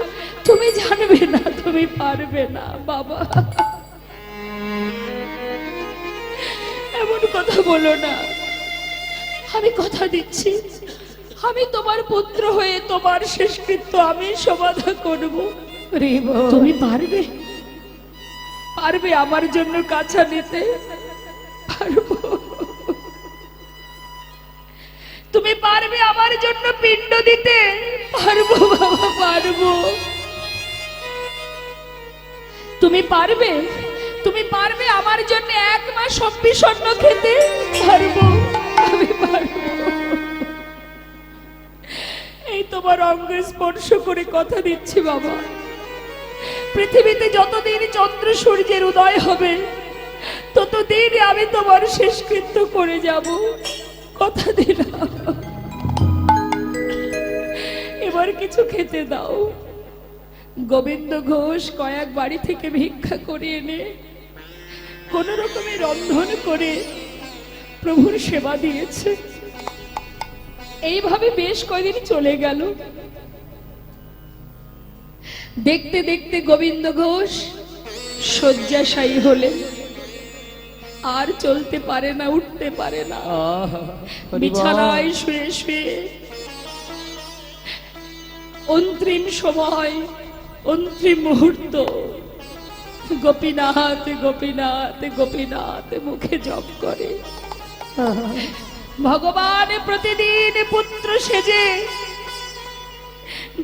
তুমি জানবে না, তুমি পারবে না বাবা। এমন কথা বলো না। আমি কথা দিচ্ছি, আমি তোমার পুত্র হয়ে তোমার শেষকৃত্য আমি সমাধা করব। তুমি পারবে? পারবে আমার জন্য কাছা নিতে? পারবো। তুমি পারবে আমার জন্য পিণ্ড দিতে? পারবো বাবা, পারবো। তুমি পারবে? তুমি পারবে আমার জন্য 1 মাস অন্ন খেতে? পারবো, আমি পারবো। এই তোমার অঙ্গ স্পর্শ করে কথা দিচ্ছি বাবা, পৃথিবীতে যতদিন চন্দ্র সূর্যের উদয় হবে ততদিন আমি তোমার শেষকৃত্য করে যাব, কথা দিলাম। এবার কিছু খেতে দাও। গোবিন্দ ঘোষ কয়েক বাড়ি থেকে ভিক্ষা করে এনে কোন রকমে রন্ধন করে প্রভুর সেবা দিয়েছে। এইভাবে বেশ কয়েকদিন চলে গেল। দেখতে দেখতে গোবিন্দ ঘোষ শয্যাশায়ী হলেন, আর চলতে পারে না, উঠতে পারে না। বিছানায় শুয়ে শুয়ে অন্তিম সময়, অন্তিম মুহূর্ত গোপীনাথ গোপীনাথ গোপীনাথ মুখে জপ করে। ভগবান প্রতিদিন পুত্র সেজে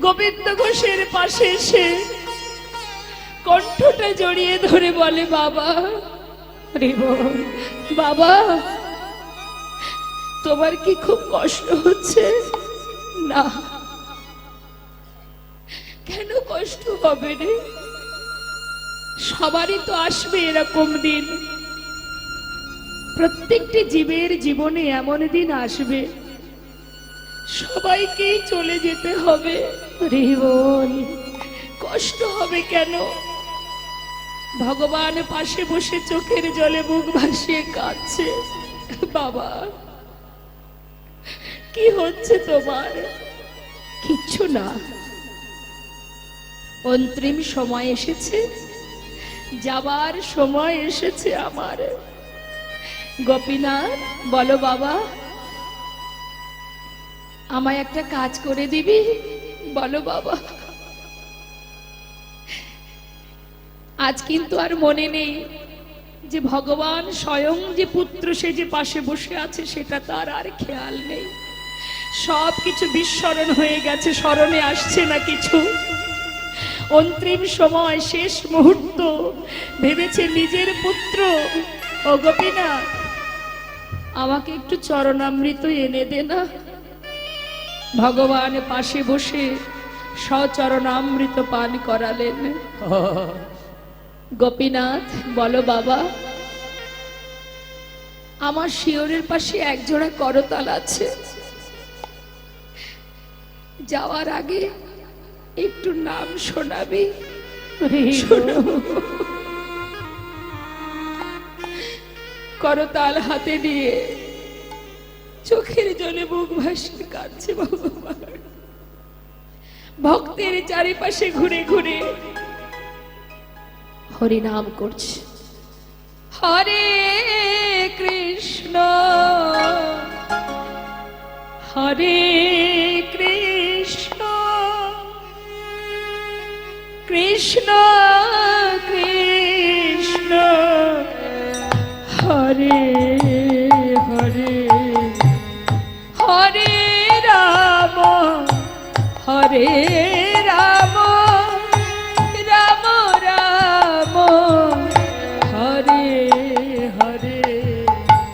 গোবিন্দ ঘোষের পাশে এসে কণ্ঠটা জড়িয়ে ধরে বলে, বাবা, বাবা, তোমার কি খুব কষ্ট হচ্ছে? না। কেন কষ্ট হবে রে? সবারই তো আসবে এরকম দিন। প্রত্যেকটি জীবের জীবনে এমন দিন আসবে, সবাইকেই চলে যেতে হবে। কষ্ট হবে কেন? ভগবান পাশে বসে চোখের জলে মুখ ভাসিয়ে কাঁদছে। বাবা, কি হচ্ছে তোমার? কিচ্ছু না। অন্তিম সময় এসেছে, যাবার সময় এসেছে আমার। গোপীনাথ, বলো বাবা, আমায় একটা কাজ করে দিবি? বলো বাবা। আজ কিন্তু আর মনে নেই যে ভগবান স্বয়ং যে পুত্র সে যে পাশে বসে আছে সেটা তার আর খেয়াল নেই। সবকিছু বিস্মরণ হয়ে গেছে, স্মরণে আসছে না কিছু। অন্তিম সময়, শেষ মুহূর্ত, ভেবেছে নিজের পুত্র। ও গোপীনাথ, আমাকে একটু চরণামৃত এনে দে না। ভগবান পাশে বসে সচরণামৃত পান করালেন। গোপীনাথ, বলো বাবা, আমার শিয়রের পাশে একজোড়া করতাল আছে, যাওয়ার আগে একটু নাম শোনাবি? করতাল হাতে নিয়ে চোখের জলে বুক ভাসিয়ে কাঁদছে ভগবান। ভক্তের চারিপাশে ঘুরে ঘুরে হরি নাম করছে, হরে কৃষ্ণ হরে কৃষ্ণ কৃষ্ণ কৃষ্ণ হরে হরে, হরে রাম হরে রাম রাম রাম হরে হরে।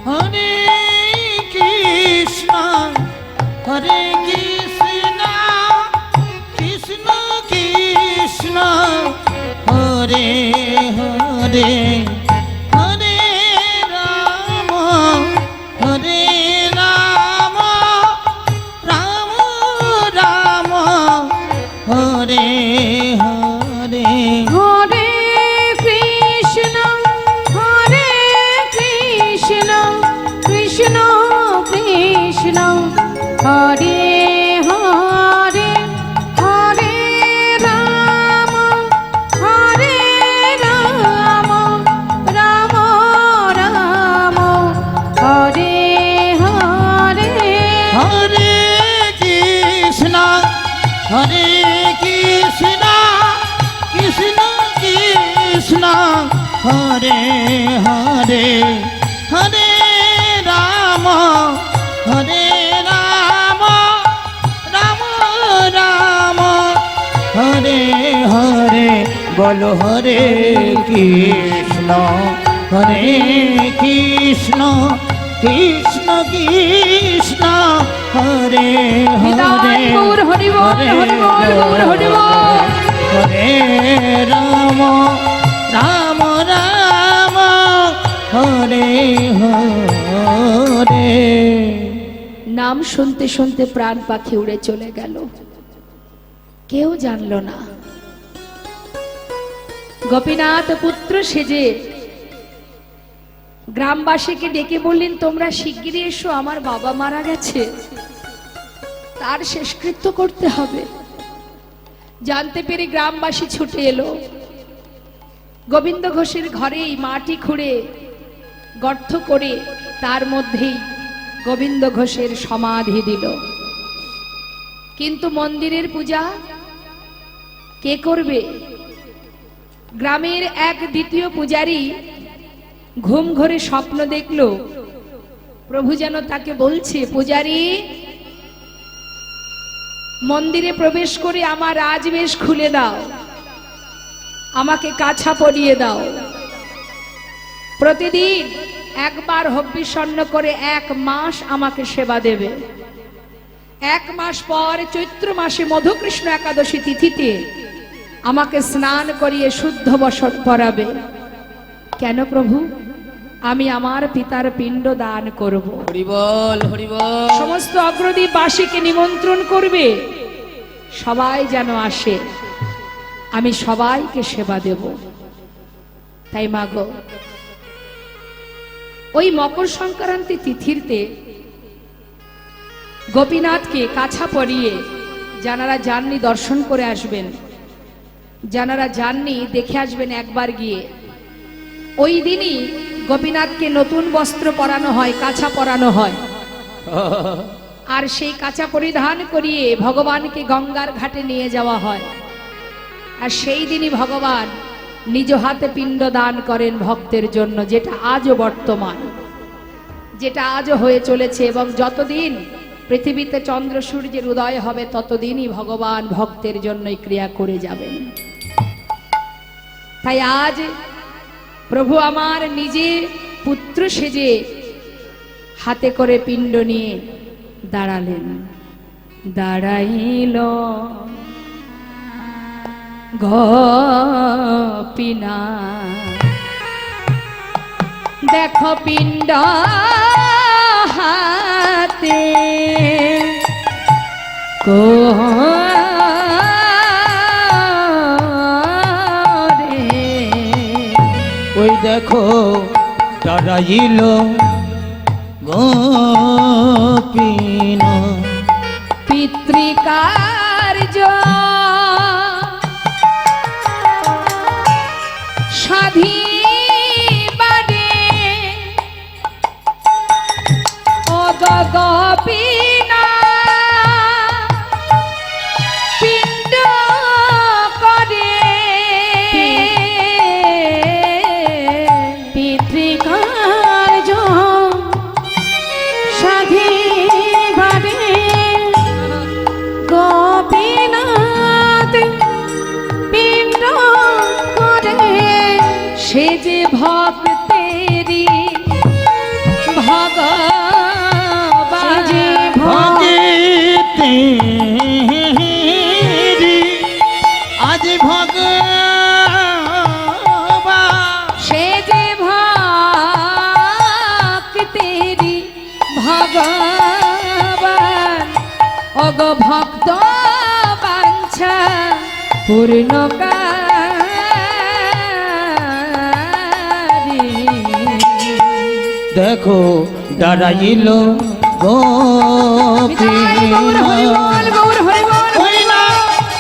হরে কৃষ্ণ হরে কৃষ্ণ কৃষ্ণ কৃষ্ণ হরে হরে, হরে রাম হরে রাম রাম রাম হরে হরে। হরে কৃষ্ণ হরে কৃষ্ণ কৃষ্ণ কৃষ্ণ হরে হরে, হরে রাম হরে রাম রাম রাম হরে হরে। হরে কৃষ্ণ হরে কৃষ্ণ কৃষ্ণ কৃষ্ণ হরে হরে, হরে রাম হরে রাম রাম রাম হরে হরে। বলো হরে কৃষ্ণ হরে কৃষ্ণ কৃষ্ণ কৃষ্ণ হরে হরে, গৌর হরি বল, হরি বল, গৌর হরি বল। হরে রাম রাম রাম হরে হরে। নাম শুনতে শুনতে প্রাণ পাখি উড়ে চলে গেল, কেউ জানলো না। গোপীনাথ পুত্র সেজে গ্রামবাসীকে ডেকে বললেন, তোমরা শিগগিরই এসো, আমার বাবা মারা গেছে, তার শেষকৃত্য করতে হবে। জানতে পেরে গ্রামবাসী ছুটে এলো। গোবিন্দ ঘোষের ঘরেই মাটি খুঁড়ে গর্ত করে তার মধ্যেই গোবিন্দ ঘোষের সমাধি দিল। কিন্তু মন্দিরের পূজা কে করবে? গ্রামের এক দ্বিতীয় পূজারী ঘুম ঘরে স্বপ্ন দেখলো, প্রভু যেন তাকে বলছে, পূজারী মন্দিরে প্রবেশ করে আমার রাজবেশ খুলে দাও, আমাকে কাছা পরিয়ে দাও, প্রতিদিন একবার হব্বিষণ্ণ করে 1 মাস আমাকে সেবা দেবে। 1 মাস পর চৈত্র মাসে মধুকৃষ্ণ একাদশী তিথিতে আমাকে স্নান করিয়ে শুদ্ধ বসন করাবে। কেন প্রভু? আমি আমার পিতার পিণ্ড দান করব। হরি বল হরি বল। সমস্ত অগ্রদীপবাসীকে নিমন্ত্রণ করবে, সবাই যেন আসে, আমি সবাইকে সেবা দেব। তাই মাগো, ওই মকর সংক্রান্তি তিথিতে গোপীনাথকে কাছা পরিয়ে যারা যাননি দর্শন করে আসবেন, যারা যাননি দেখে আসবেন একবার গিয়ে। ওই দিনই গোপীনাথকে নতুন বস্ত্র পরানো হয়, কাছা পরানো হয়, আর সেই কাছা পরিধান করিয়ে ভগবানকে গঙ্গার ঘাটে নিয়ে যাওয়া হয়। আর সেই দিনই ভগবান নিজ হাতে পিণ্ড দান করেন ভক্তের জন্য, যেটা আজও বর্তমান, যেটা আজও হয়ে চলেছে। এবং যতদিন পৃথিবীতে চন্দ্র সূর্যের উদয় হবে ততদিনই ভগবান ভক্তের জন্যই ক্রিয়া করে যাবেন। তাই আজ প্রভু আমার নিজে পুত্র সেজে হাতে করে পিণ্ড নিয়ে দাঁড়ালেন। দাঁড়াইল গোপীনাথ, দেখো পিণ্ড হাতে ওই দেখো দাঁড়াইল গোপিন পিতৃকার্য সাধিবারে ও গোপিনা পিণ্ড করে পিতৃকার্য সাধিবারে গোপীনাথ পিণ্ড করে সে যে ভক্তেরি ভগবান যে ভগতেরি আজ ভগবান সে যে ভক্তেরি ভগবান অগ ভক্ত বাঞ্ছা পূর্ণ দেখো দাঁড়াইল গোপিন ওই না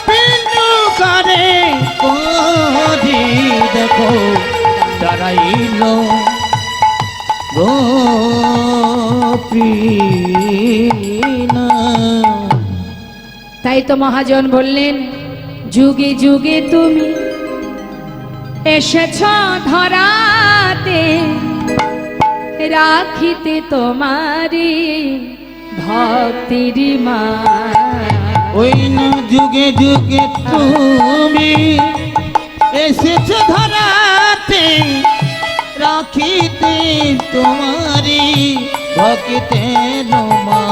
পিণ্ড করে কোধি দেখো দাঁড়াইল গোপিন তাই তো মহাজন বললেন যুগে যুগে তুমি এসেছ ধরাতে রাখিতে তোমারি ভক্তির মা ওই না যুগে যুগে তুমি এসেছ ধরাতে রাখিতে তোমারি ভক্তের মা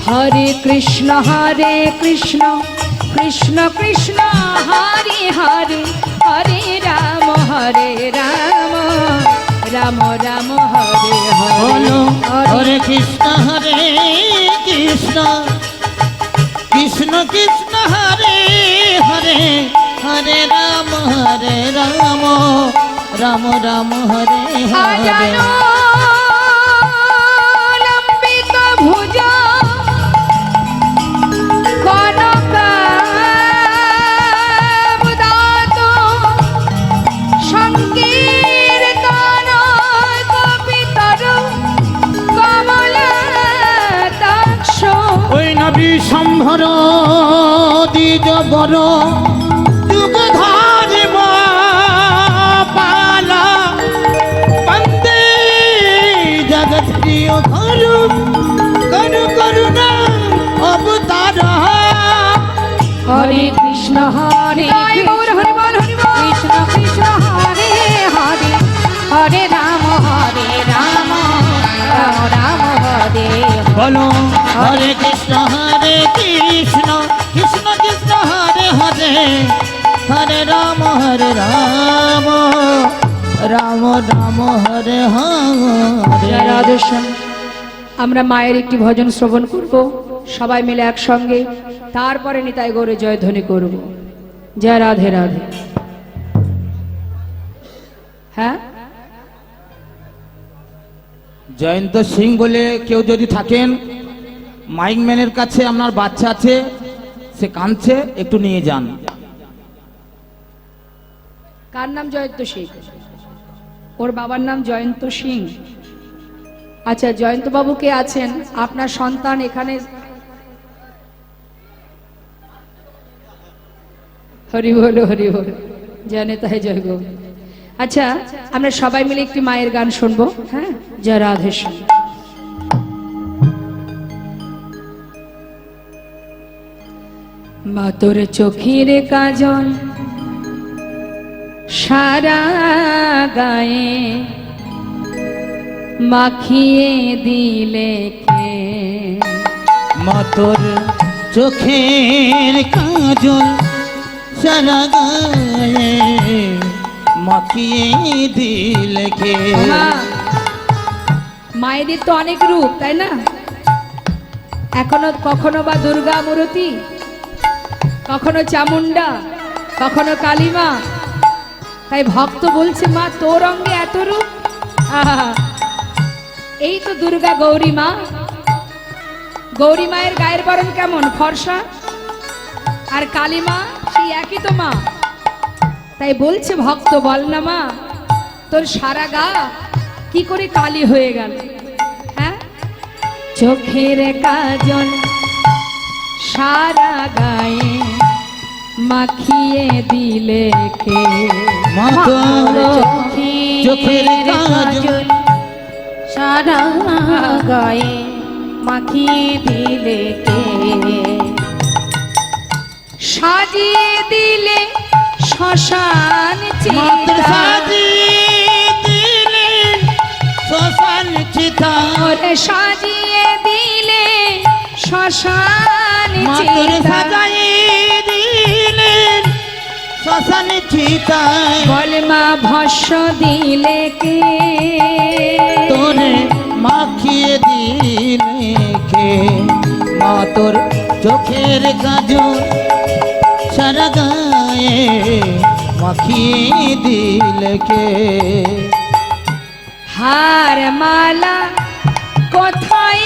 হরে কৃষ্ণ কৃষ্ণ কৃষ্ণ হরে হরে হরে রাম রাম রাম হরে বলো হরে হরে কৃষ্ণ কৃষ্ণ কৃষ্ণ কৃষ্ণ হরে হরে হরে রাম রাম রাম হরে হরে আজানো লম্বিত ভুজ কনকাবদাত সংকীর্তন কপিতর কমলাতাক্ষ ওই নবী সম্ভর দ্বিজ বড় যুগ ধর্ম পালা বন্দে জগৎ প্রিয় করু করু করুণা অবতার হরে কৃষ্ণ হরে কৃষ্ণ কৃষ্ণ হরে হরে হরে রাম রাম রাম হরে বলো হরে কৃষ্ণ কৃষ্ণ কৃষ্ণ হরে হরে হরে রাম রাম রাম হরে হরে রাধেশ্যাম আমরা মায়ের একটি ভজন শ্রবণ করব সবাই মিলে একসঙ্গে তারপরে নিতাই গৌরে জয়ধ্বনি করব জয় রাধে রাধে হ্যাঁ জয়ন্ত সিং বলে কেউ যদি থাকেন মাইক ম্যানের কাছে আপনার বাচ্চা আছে সে কাঁদছে একটু নিয়ে যান কার নাম জয়ন্ত সিং ওর বাবার নাম জয়ন্ত সিং আচ্ছা জয়ন্ত বাবু কে আছেন আপনার সন্তান এখানে হরি বল জানে তাই জয় গো আচ্ছা আমরা সবাই মিলে একটি মায়ের গান শুনবো হ্যাঁ জয় রাধেশ্যাম মা তোর চোখের কাজল সারা গায়ে মাখিয়ে দিলে কে মতর চোখের কাজল সারা গায়ে মাখিয়ে দিলে কে মা, মায়েদের তো অনেক রূপ তাই না এখনো কখনো বা দুর্গা মূর্তি কখনো চামুন্ডা কখনো কালিমা তাই ভক্ত বলছে মা তোর অঙ্গে এত রূপ। আহা, এই তো দুর্গা গৌরী মা। গৌরী মায়ের গায়ের বরণ কেমন, ফর্সা, আর কালী মা সেই একই তো মা। তাই বলছে ভক্ত বল না মা তোর সারা গা কি করে কালি হয়ে গেল? হ্যাঁ, চোখের কাজল সারা গায়ে মাখিয়ে দিলে কে? মা তোর চোখের কাজল সারা গায়ে মাখিয়ে দিলে কে? সাজিয়ে দিলে শ্মশান মাতৃ চিতা, সাজিয়ে দিলে শ্মশান চিতা, ওরে সাজিয়ে দিলে শ্মশান মাতৃ চিতা। সাজিয়ে দিলে শ্মশান চিতা, বল মা ভস্য দিলে কে? তোরে মাখিয়ে দিলে কে? মা তোর চোখের কাজল সারা গায়ে মাখিয়ে দিলে কে? হার মালা কোথায়